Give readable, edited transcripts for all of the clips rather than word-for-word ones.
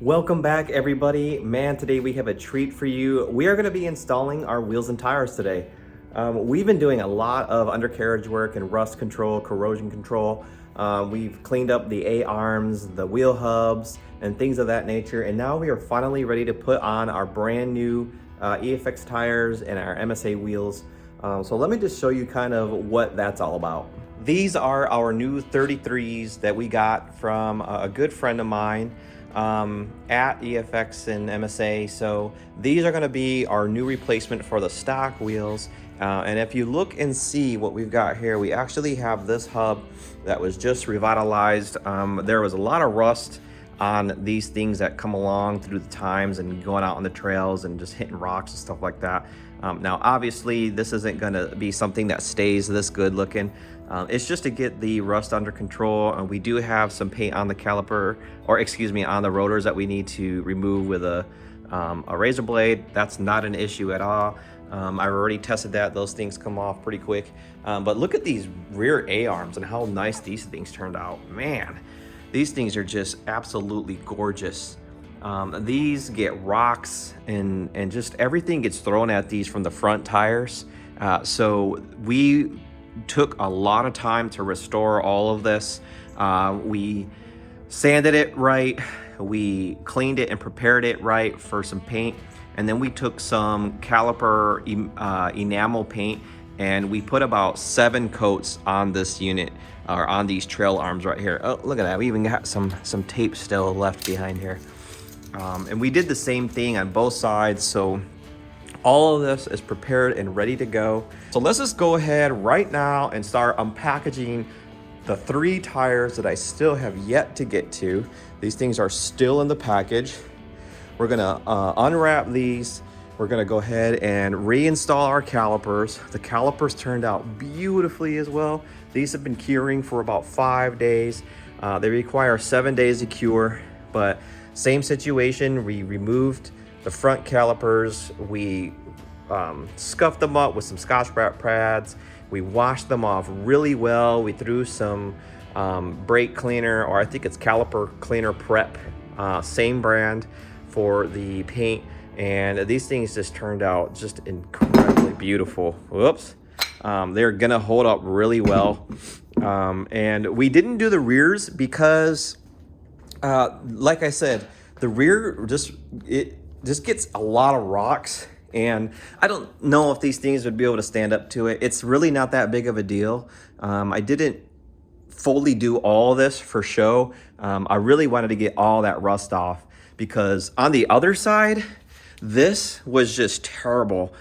Welcome back everybody. Man, today we have a treat for you. We are going to be installing our wheels and tires today. We've been doing a lot of undercarriage work and rust control, corrosion control. We've cleaned up the A-arms, the wheel hubs, and things of that nature. And now we are finally ready to put on our brand new EFX tires and our MSA wheels. So let me just show you kind of what that's all about. These are our new 33s that we got from a good friend of mine at EFX and MSA. So these are going to be our new replacement for the stock wheels. And if you look and see what we've got here, we actually have this hub that was just revitalized. There was a lot of rust on these things that come along through the times and going out on the trails and just hitting rocks and stuff like that. Now obviously this isn't going to be something that stays this good looking. It's just to get the rust under control, and we do have some paint on the caliper, or excuse me, on the rotors that we need to remove with a razor blade. That's not an issue at all. I've already tested that. Those things come off pretty quick. But look at these rear A-arms and how nice these things turned out. Man, these things are just absolutely gorgeous. These get rocks and just everything gets thrown at these from the front tires. So we took a lot of time to restore all of this. We sanded it right, we cleaned it and prepared it right for some paint, and then we took some caliper enamel paint and we put about 7 coats on this unit, or on these trail arms right here. Oh, look at that, we even got some tape still left behind here. And we did the same thing on both sides, so all of this is prepared and ready to go. So let's just go ahead right now and start unpackaging the 3 tires that I still have yet to get to. These things are still in the package. We're gonna unwrap these. We're gonna go ahead and reinstall our calipers. The calipers turned out beautifully as well. These have been curing for about 5 days. They require 7 days to cure, but same situation. We removed the front calipers, we scuffed them up with some Scotch-Brite pads, we washed them off really well, we threw some brake cleaner, or I think it's caliper cleaner prep, same brand for the paint, and these things just turned out just incredibly beautiful. Whoops. They're gonna hold up really well. And we didn't do the rears because like I said, the rear just gets a lot of rocks, and I don't know if these things would be able to stand up to it. It's really not that big of a deal. I didn't fully do all this for show. I really wanted to get all that rust off, because on the other side, this was just terrible.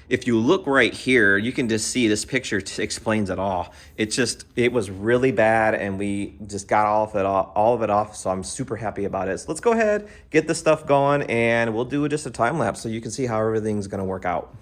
If you look right here, you can just see this picture explains it all. It was really bad, and we just got all of it off. So I'm super happy about it. So let's go ahead, get this stuff going, and we'll do just a time lapse so you can see how everything's gonna work out.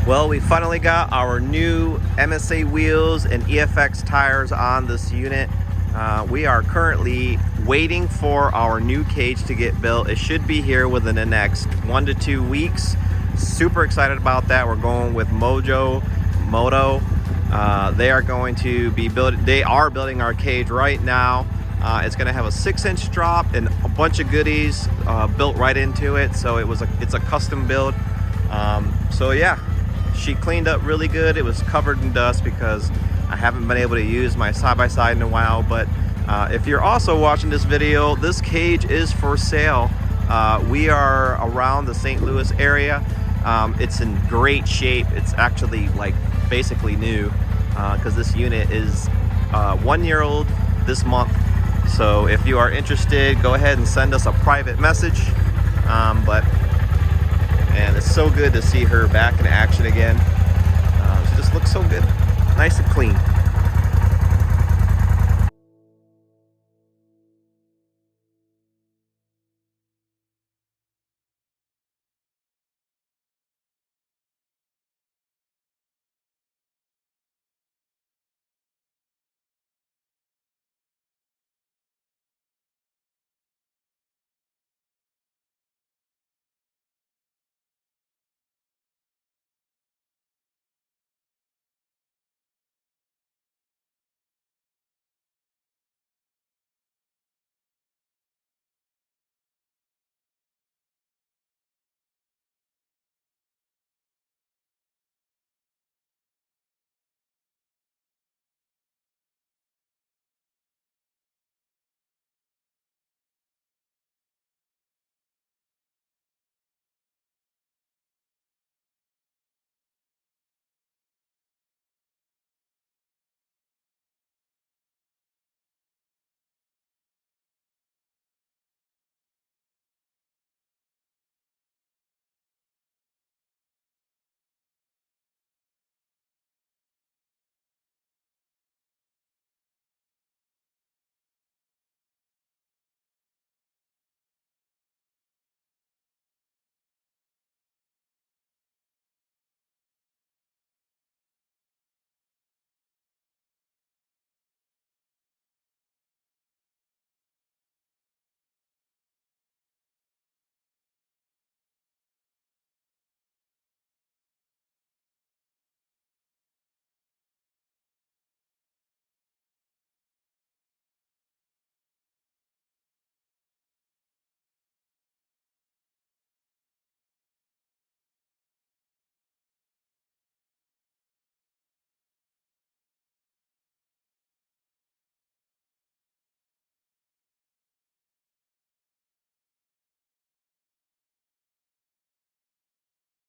Well, we finally got our new MSA wheels and EFX tires on this unit. We are currently waiting for our new cage to get built. It should be here within the next 1 to 2 weeks. Super excited about that. We're going with Moto. They are going to be they are building our cage right now. It's going to have a 6-inch drop and a bunch of goodies built right into it. So it's a custom build. So yeah. She cleaned up really good. It was covered in dust because I haven't been able to use my side-by-side in a while. But if you're also watching this video, this cage is for sale. We are around the St. Louis area. It's in great shape. It's actually like basically new because this unit is 1 year old this month. So if you are interested, go ahead and send us a private message. And it's so good to see her back in action again. She just looks so good, nice and clean.